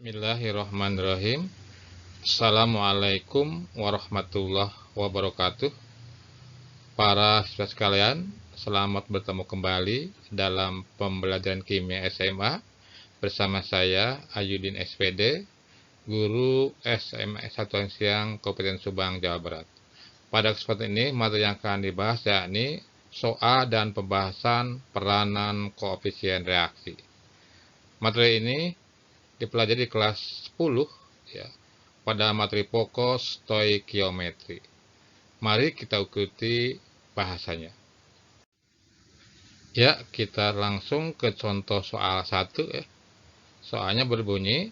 Bismillahirrahmanirrahim. Assalamualaikum warahmatullahi wabarakatuh. Para siswa sekalian, selamat bertemu kembali dalam pembelajaran kimia SMA bersama saya Ayudin SPD, guru SMA 1 Siang Kabupaten Subang, Jawa Barat. Pada kesempatan ini, materi yang akan dibahas yakni soal dan pembahasan peranan koefisien reaksi. Materi ini dipelajari di kelas 10 ya, pada materi pokok stoikiometri. Mari kita ikuti bahasanya. Ya, kita langsung ke contoh soal 1 ya. Soalnya berbunyi,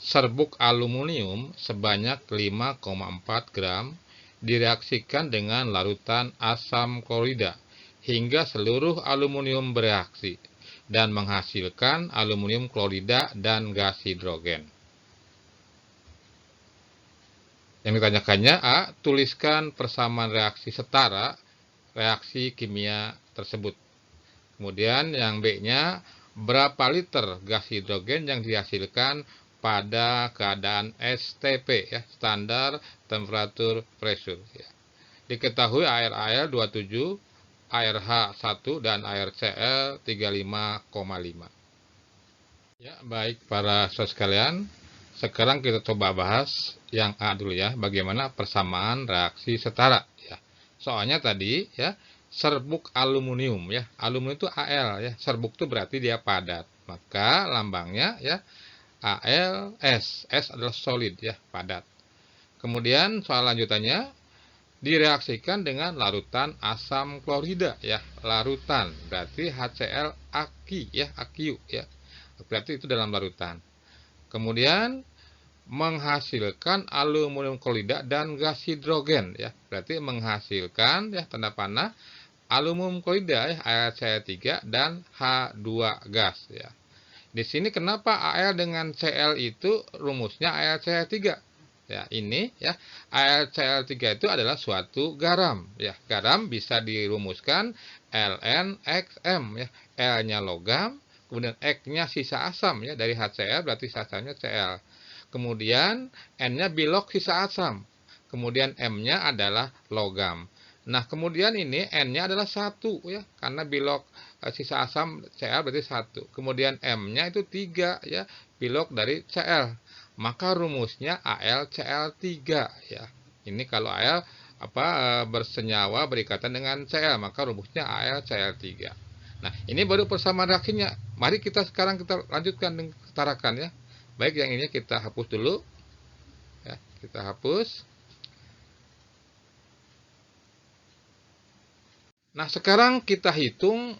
serbuk aluminium sebanyak 5,4 gram direaksikan dengan larutan asam klorida hingga seluruh aluminium bereaksi dan menghasilkan aluminium klorida dan gas hidrogen. Yang ditanyakannya A. Tuliskan persamaan reaksi setara reaksi kimia tersebut. Kemudian yang B-nya, berapa liter gas hidrogen yang dihasilkan pada keadaan STP ya, standar temperatur pressure ya. Diketahui air 27, air H1 dan air Cl 35,5. Ya, baik para siswa sekalian, sekarang kita coba bahas yang A dulu ya, bagaimana persamaan reaksi setara ya. Soalnya tadi ya, serbuk aluminium ya, aluminium itu Al ya, serbuk itu berarti dia padat, maka lambangnya ya AlS, S adalah solid ya, padat. Kemudian soal lanjutannya, direaksikan dengan larutan asam klorida ya, larutan berarti HCl aki ya, AQ ya, berarti itu dalam larutan. Kemudian menghasilkan aluminium klorida dan gas hidrogen ya, berarti menghasilkan ya, tanda panah, aluminium klorida ya, AlCl3 dan H2 gas ya. Di sini kenapa Al dengan Cl itu rumusnya AlCl3 ya, ini ya, AlCl3 itu adalah suatu garam ya. Garam bisa dirumuskan LnXm ya, L-nya logam, kemudian X-nya sisa asam ya, dari HCl berarti sisa asamnya Cl. Kemudian N-nya bilok sisa asam. Kemudian M-nya adalah logam. Nah, kemudian ini N-nya adalah 1 ya, karena bilok sisa asam Cl berarti 1. Kemudian M-nya itu 3 ya, bilok dari Cl. Maka rumusnya AlCl3 ya. Ini kalau Al bersenyawa berikatan dengan Cl, maka rumusnya AlCl3. Nah, ini baru persamaan reaksinya. Mari kita sekarang kita lanjutkan dengan ketarakan ya. Baik, yang ini kita hapus dulu. Ya, kita hapus. Nah, sekarang kita hitung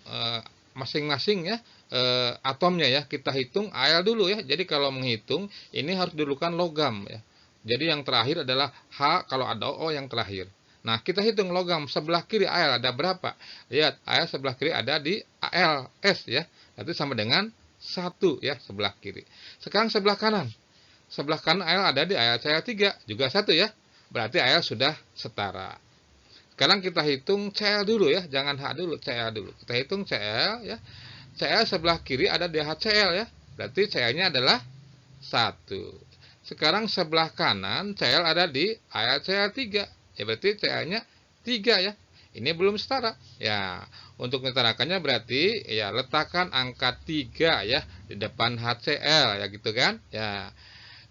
masing-masing ya atomnya ya. Kita hitung Al dulu ya. Jadi kalau menghitung ini harus didulukan logam ya. Jadi yang terakhir adalah H kalau ada O yang terakhir. Nah, kita hitung logam sebelah kiri Al ada berapa? Lihat, Al sebelah kiri ada di AlS ya. Itu sama dengan 1 ya, sebelah kiri. Sekarang sebelah kanan. Sebelah kanan Al ada di AlCl3 juga 1 ya. Berarti Al sudah setara. Sekarang kita hitung Cl dulu ya, jangan H dulu, Cl dulu. Kita hitung Cl ya. Cl sebelah kiri ada di HCl ya. Berarti Cl-nya adalah 1. Sekarang sebelah kanan Cl ada di AlCl3. Ya berarti Cl-nya 3 ya. Ini belum setara. Ya, untuk menyetarakannya berarti ya letakkan angka 3 ya di depan HCl ya gitu kan? Ya.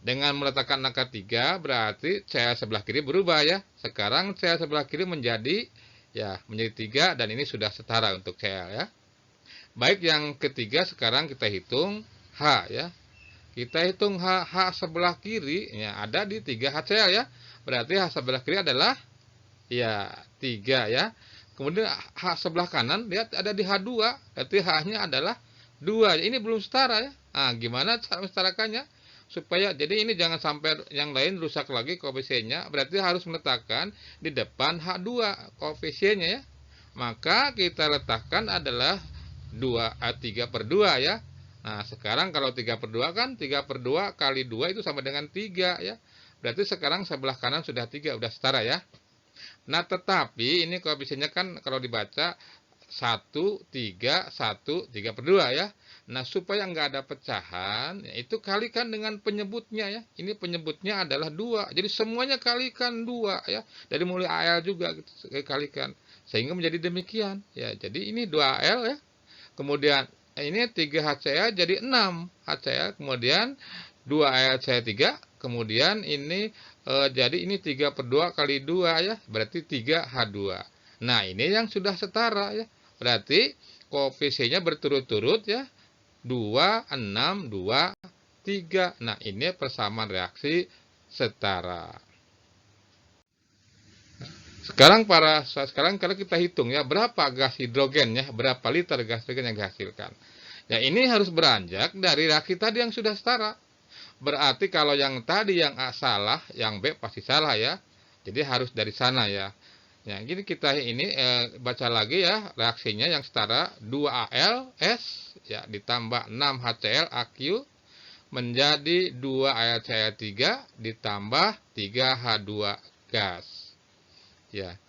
Dengan meletakkan angka 3 berarti Cl sebelah kiri berubah ya. Sekarang Cl sebelah kiri menjadi 3 dan ini sudah setara untuk Cl ya. Baik, yang ketiga sekarang kita hitung H ya. Kita hitung H sebelah kiri ya, ada di 3 HCl ya. Berarti H sebelah kiri adalah 3 ya. Kemudian H sebelah kanan lihat ada di H2, berarti H-nya adalah 2. Ini belum setara ya. Nah, gimana cara mensetarakannya? Supaya jadi ini jangan sampai yang lain rusak lagi koefisiennya, berarti harus meletakkan di depan H2 koefisiennya ya. Maka kita letakkan adalah 3/2 ya. Nah, sekarang kalau 3/2 kan 3/2 kali 2 itu sama dengan 3 ya. Berarti sekarang sebelah kanan sudah 3, udah setara ya. Nah, tetapi ini koefisiennya kan kalau dibaca 1, 3, 1, 3/2 ya. Nah, supaya nggak ada pecahan, ya itu kalikan dengan penyebutnya ya. Ini penyebutnya adalah 2. Jadi semuanya kalikan 2 ya. Dari mulai AL juga gitu, kalikan. Sehingga menjadi demikian. Ya, jadi ini 2AL ya. Kemudian ini 3HCl jadi 6 HCl. Kemudian 2AlCl3. Kemudian ini jadi ini 3/2 kali 2 ya. Berarti 3H2. Nah, ini yang sudah setara ya. Berarti koefisiennya berturut-turut ya. 2, 6, 2, 3. Nah, ini persamaan reaksi setara. Sekarang kalau kita hitung ya, berapa gas hidrogen ya, berapa liter gas hidrogen yang dihasilkan. Ya, ini harus beranjak dari reaksi tadi yang sudah setara. Berarti kalau yang tadi yang A salah, yang B pasti salah ya. Jadi harus dari sana ya. Ya, gini kita ini baca lagi ya reaksinya yang setara 2AL S ya ditambah 6HCl AQ menjadi 2AlCl3 ditambah 3H2 gas. Ya.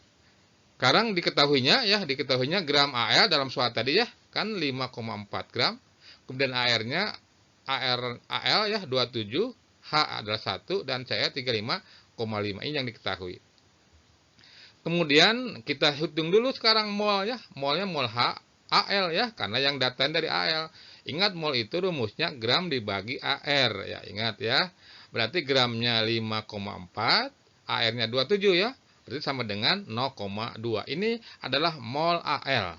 Sekarang diketahuinya gram Al dalam soal tadi ya kan 5,4 gram. Kemudian Al ya 27, H adalah 1 dan Cl 35,5. Ini yang diketahui. Kemudian kita hitung dulu sekarang mol ya. Molnya mol H Al ya karena yang datang dari Al. Ingat mol itu rumusnya gram dibagi AR ya, ingat ya. Berarti gramnya 5,4, AR-nya 27 ya. Berarti sama dengan 0,2. Ini adalah mol Al.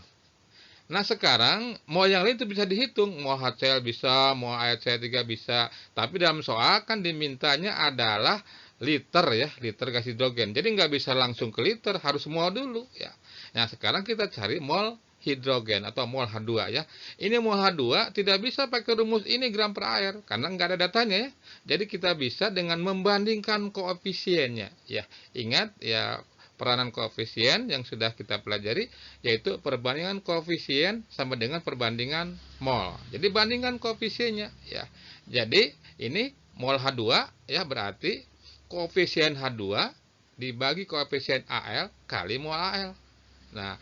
Nah, sekarang mol yang lain itu bisa dihitung. Mol HCl bisa, mol AlCl3 bisa. Tapi dalam soal kan dimintanya adalah liter ya, liter gas hidrogen. Jadi nggak bisa langsung ke liter, harus mol dulu ya. Nah, sekarang kita cari mol hidrogen atau mol H2 ya. Ini mol H2 tidak bisa pakai rumus ini gram per air karena nggak ada datanya ya. Jadi kita bisa dengan membandingkan koefisiennya ya. Ingat ya peranan koefisien yang sudah kita pelajari yaitu perbandingan koefisien sama dengan perbandingan mol. Jadi bandingkan koefisiennya ya. Jadi ini mol H2 ya berarti koefisien H2 dibagi koefisien Al kali mol Al. Nah,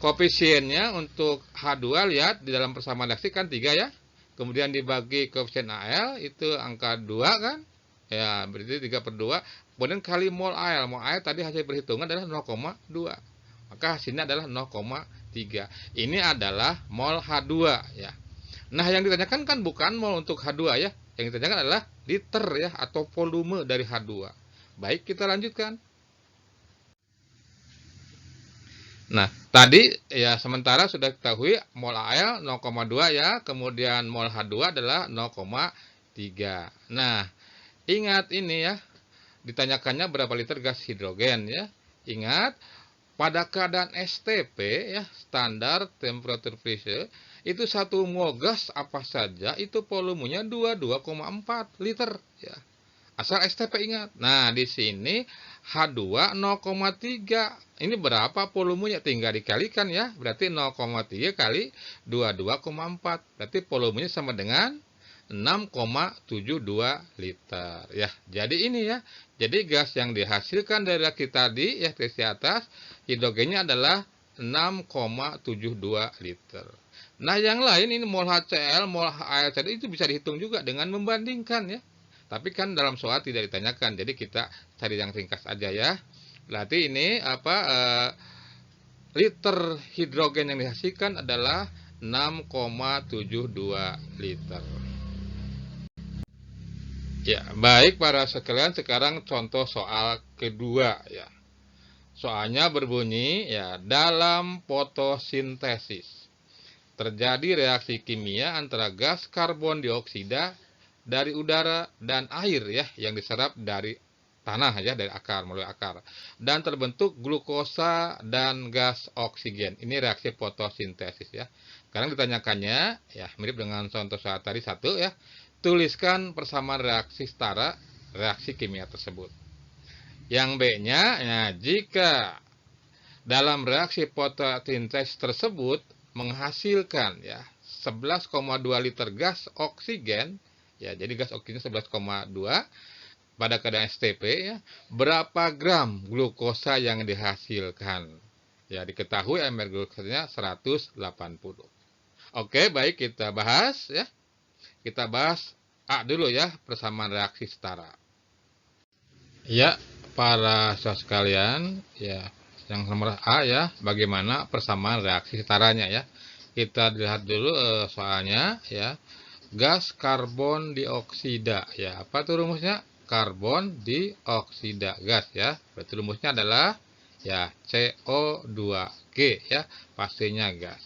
koefisiennya untuk H2 lihat di dalam persamaan reaksi kan 3 ya. Kemudian dibagi koefisien Al itu angka 2 kan. Ya, berarti 3/2. Kemudian kali mol Al. Mol Al tadi hasil perhitungan adalah 0,2. Maka hasilnya adalah 0,3. Ini adalah mol H2 ya. Nah, yang ditanyakan kan bukan mol untuk H2 ya. Yang ditanyakan adalah liter ya atau volume dari H2. Baik, kita lanjutkan. Nah, tadi ya sementara sudah diketahui mol Al 0,2 ya, kemudian mol H2 adalah 0,3. Nah, ingat ini ya, ditanyakannya berapa liter gas hidrogen ya. Ingat, pada keadaan STP ya, standar temperature pressure, itu 1 mol gas apa saja itu volumenya 22,4 liter ya. Asal STP ingat. Nah, di sini H2 0,3. Ini berapa volumenya? Tinggal dikalikan ya. Berarti 0,3 kali 22,4. Berarti volumenya sama dengan 6,72 liter ya. Jadi ini ya. Jadi gas yang dihasilkan dari reaksi tadi ya reaksi atas hidrogennya adalah 6,72 liter. Nah, yang lain ini mol HCl, mol AlCl itu bisa dihitung juga dengan membandingkan ya. Tapi kan dalam soal tidak ditanyakan, jadi kita cari yang ringkas aja ya. Berarti ini liter hidrogen yang dihasilkan adalah 6,72 liter. Ya, baik para sekalian, sekarang contoh soal kedua ya. Soalnya berbunyi ya, dalam fotosintesis terjadi reaksi kimia antara gas karbon dioksida dari udara dan air ya yang diserap dari tanah ya, dari akar, melalui akar, dan terbentuk glukosa dan gas oksigen. Ini reaksi fotosintesis ya. Sekarang ditanyakannya ya mirip dengan contoh saat tadi 1 ya. Tuliskan persamaan reaksi setara reaksi kimia tersebut. Yang B-nya ya, jika dalam reaksi fotosintesis tersebut menghasilkan ya 11,2 liter gas oksigen. Ya, jadi gas oksigen 11,2 pada keadaan STP ya. Berapa gram glukosa yang dihasilkan? Ya, diketahui mol glukosanya 180. Oke, baik kita bahas ya. Kita bahas A dulu ya, persamaan reaksi setara. Ya, para siswa sekalian, ya, yang nomor A ya, bagaimana persamaan reaksi setaranya ya. Kita lihat dulu soalnya ya. Gas karbon dioksida ya. Apa tuh rumusnya? Karbon dioksida gas ya. Berarti rumusnya adalah ya CO2G ya, pastinya gas.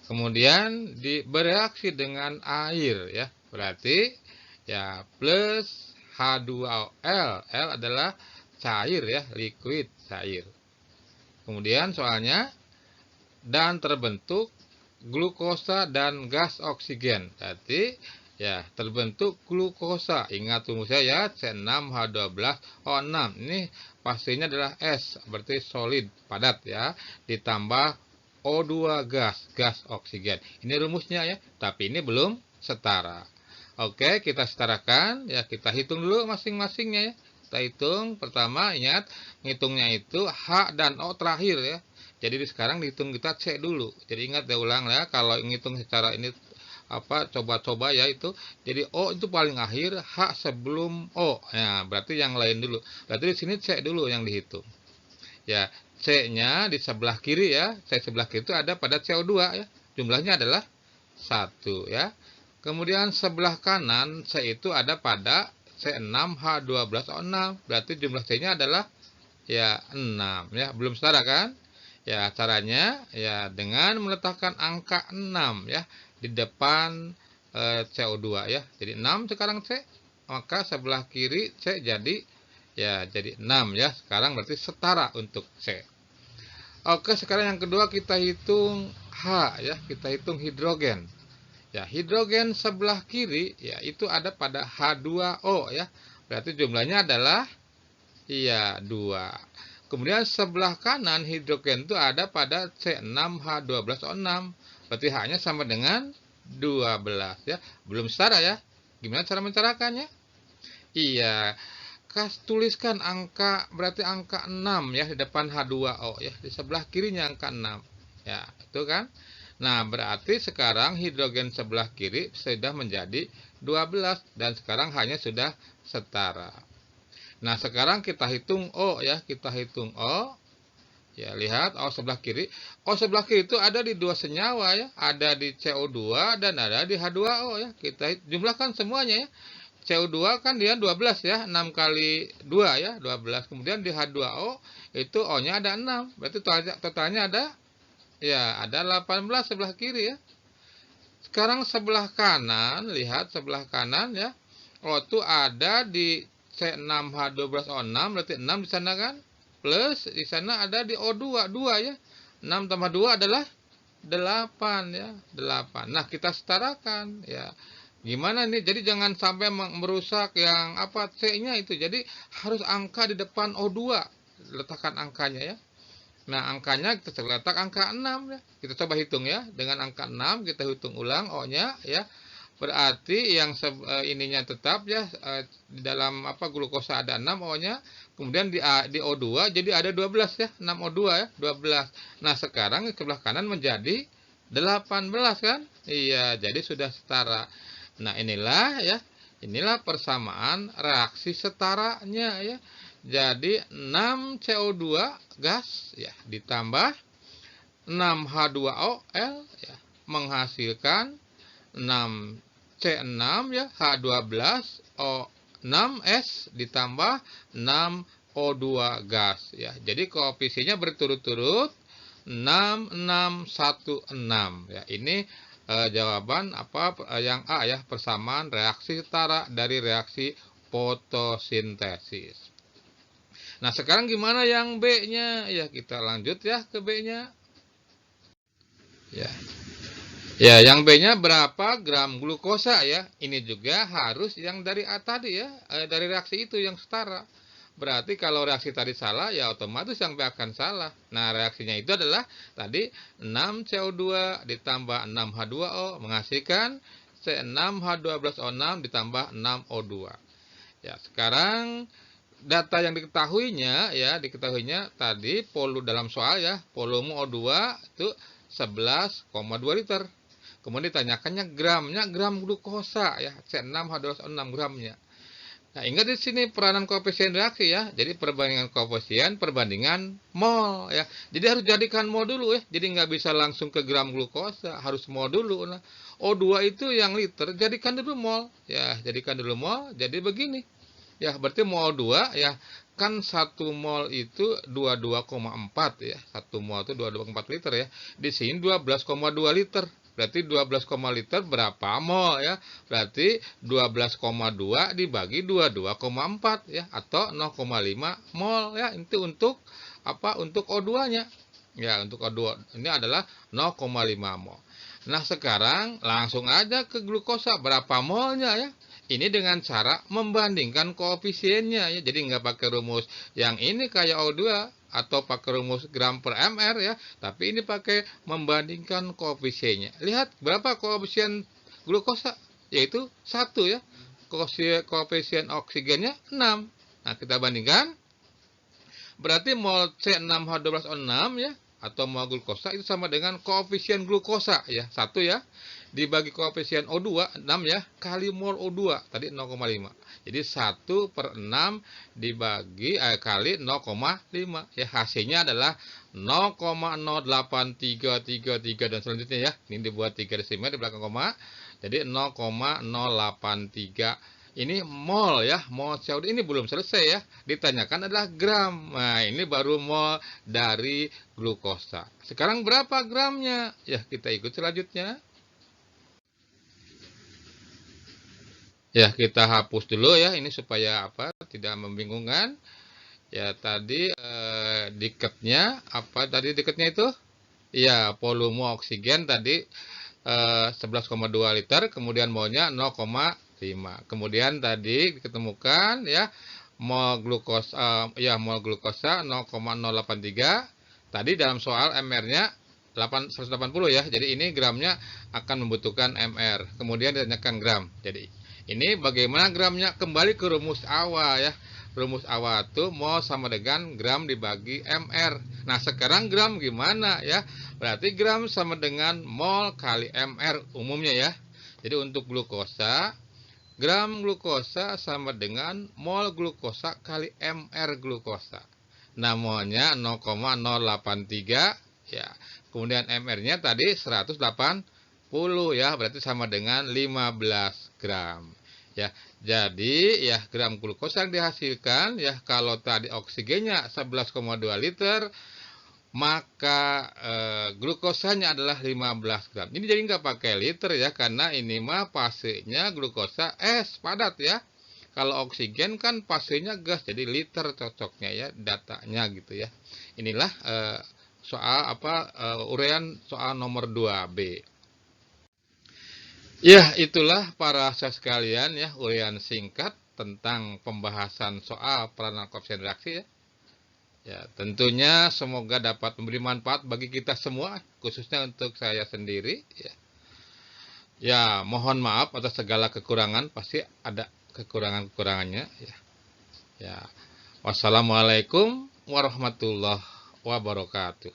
Kemudian bereaksi dengan air ya. Berarti ya plus H2O. L adalah cair ya, liquid, cair. Kemudian soalnya dan terbentuk glukosa dan gas oksigen. Berarti ya terbentuk glukosa. Ingat rumusnya ya, C6H12O6. Ini pastinya adalah S, berarti solid, padat ya, ditambah O2 gas oksigen. Ini rumusnya ya, tapi ini belum setara. Oke, kita setarakan ya, kita hitung dulu masing-masingnya ya. Kita hitung, pertama ingat ngitungnya itu H dan O terakhir ya. Jadi sekarang dihitung kita C dulu. Jadi ingat ya, ulang ya, kalau ngitung secara ini apa coba-coba ya itu. Jadi O itu paling akhir, H sebelum O. Ya, berarti yang lain dulu. Berarti di sini C dulu yang dihitung. Ya, C-nya di sebelah kiri ya. C sebelah kiri itu ada pada CO2 ya. Jumlahnya adalah 1 ya. Kemudian sebelah kanan C itu ada pada C6H12O6. Berarti jumlah C-nya adalah ya 6 ya. Belum setara kan? Ya, caranya ya dengan meletakkan angka 6 ya di depan CO2 ya. Jadi 6 sekarang C, maka sebelah kiri C jadi ya jadi 6 ya. Sekarang berarti setara untuk C. Oke, sekarang yang kedua kita hitung H ya, kita hitung hidrogen. Ya, hidrogen sebelah kiri ya itu ada pada H2O ya. Berarti jumlahnya adalah iya 2. Kemudian sebelah kanan hidrogen itu ada pada C6H12O6. Berarti H-nya sama dengan 12 ya. Belum setara ya. Gimana cara mencarakannya? Iya, tuliskan angka, berarti angka 6 ya di depan H2O ya. Di sebelah kirinya angka 6. Ya, itu kan? Nah, berarti sekarang hidrogen sebelah kiri sudah menjadi 12 dan sekarang hanya sudah setara. Nah, sekarang kita hitung O ya, kita hitung O. Ya, lihat O sebelah kiri. O sebelah kiri itu ada di dua senyawa ya, ada di CO2 dan ada di H2O ya. Kita jumlahkan semuanya ya. CO2 kan dia 12 ya, 6 kali 2 ya, 12. Kemudian di H2O itu O-nya ada 6. Berarti totalnya ada ya, ada 18 sebelah kiri ya. Sekarang sebelah kanan, lihat sebelah kanan ya. O itu ada di C6H12O6, berarti 6 di sana kan? Plus di sana ada di O2, 2 ya. 6 tambah 2 adalah 8 ya, 8. Nah, kita setarakan ya. Gimana nih? Jadi jangan sampai merusak yang apa C-nya itu. Jadi harus angka di depan O2. Letakkan angkanya ya. Nah, angkanya kita letak angka 6 ya. Kita coba hitung ya. Dengan angka 6 kita hitung ulang O-nya ya. Berarti yang ininya tetap ya di dalam apa glukosa ada 6 O-nya. Kemudian di O2 jadi ada 12 ya. 6 O2 ya, 12. Nah, sekarang sebelah kanan menjadi 18 kan? Iya, jadi sudah setara. Nah, inilah ya. Inilah persamaan reaksi setaranya ya. Jadi 6 CO2 gas ya ditambah 6 H2OL ya menghasilkan 6 C6 ya H12O6S ditambah 6 O2 gas ya. Jadi koefisiennya berturut-turut 6616 ya. Ini jawaban apa yang A ya, persamaan reaksi setara dari reaksi fotosintesis. Nah, sekarang gimana yang B-nya? Ya, kita lanjut ya ke B-nya. Ya. Ya, yang B-nya berapa gram glukosa ya? Ini juga harus yang dari A tadi ya, dari reaksi itu yang setara. Berarti kalau reaksi tadi salah, ya otomatis yang B akan salah. Nah, reaksinya itu adalah tadi 6 CO2 ditambah 6 H2O menghasilkan C6H12O6 ditambah 6 O2. Ya, sekarang data yang diketahuinya tadi dalam soal ya, volume O2 itu 11,2 liter. Kemudian ditanyakannya gramnya, gram glukosa ya, C6H12O6 gramnya. Nah, ingat di sini peranan koefisien reaksi ya. Jadi perbandingan koefisien, perbandingan mol ya. Jadi harus jadikan mol dulu ya. Jadi nggak bisa langsung ke gram glukosa, harus mol dulu. Nah, O2 itu yang liter, jadikan dulu mol. Ya, jadikan dulu mol. Jadi begini. Ya, berarti mol 2 ya. Kan 1 mol itu 22,4 ya. 1 mol itu 22,4 liter ya. Di sini 12,2 liter. Berarti 12, liter berapa mol ya? Berarti 12,2 dibagi 22,4 ya, atau 0,5 mol ya. Itu untuk apa? Untuk O2-nya. Ya, untuk O2 ini adalah 0,5 mol. Nah, sekarang langsung aja ke glukosa, berapa molnya ya? Ini dengan cara membandingkan koefisiennya ya. Jadi nggak pakai rumus yang ini kayak O2 atau pakai rumus gram per mr ya, tapi ini pakai membandingkan koefisiennya. Lihat berapa koefisien glukosa, yaitu 1 ya. Koefisien oksigennya 6. Nah, kita bandingkan. Berarti mol C6H12O6 ya, atau mol glukosa itu sama dengan koefisien glukosa ya, 1 ya, dibagi koefisien O2 6 ya, kali mol O2 tadi 0,5. Jadi 1/6 dibagi kali 0,5 ya, hasilnya adalah 0,08333 dan selanjutnya ya. Ini dibuat 3 desimal di belakang koma. Jadi 0,083. Ini mol ya, mol CO2 ini belum selesai ya. Ditanyakan adalah gram. Nah, ini baru mol dari glukosa. Sekarang berapa gramnya? Ya, kita ikut selanjutnya. Ya, kita hapus dulu ya, ini supaya apa? Tidak membingungkan. Ya, tadi diketnya apa tadi diketnya itu? Ya, volume oksigen tadi 11,2 liter, kemudian molnya 0,5. Kemudian tadi diketemukan ya mol glukosa ya mol glukosa 0,083. Tadi dalam soal mr-nya 180 ya. Jadi ini gramnya akan membutuhkan mr. Kemudian ditanyakan gram. Jadi ini bagaimana gramnya? Kembali ke rumus awal ya. Rumus awal itu mol sama dengan gram dibagi mr. Nah, sekarang gram gimana ya? Berarti gram sama dengan mol kali mr umumnya ya. Jadi untuk glukosa, gram glukosa sama dengan mol glukosa kali mr glukosa. Nah, molnya 0,083 ya. Kemudian mr-nya tadi 180 ya, berarti sama dengan 15 gram. Ya, jadi ya gram glukosa yang dihasilkan ya, kalau tadi oksigennya 11,2 liter, maka glukosanya adalah 15 gram. Ini jadi nggak pakai liter ya, karena ini mah fasenya glukosa es padat ya. Kalau oksigen kan fasenya gas, jadi liter cocoknya ya, datanya gitu ya. Inilah soal uraian soal nomor 2B. Ya, itulah para siswa sekalian ya, uraian singkat tentang pembahasan soal peranan koefisien reaksi ya. Ya, tentunya semoga dapat memberi manfaat bagi kita semua, khususnya untuk saya sendiri ya. Ya, mohon maaf atas segala kekurangan, pasti ada kekurangan-kekurangannya ya. Ya. Wassalamualaikum warahmatullahi wabarakatuh.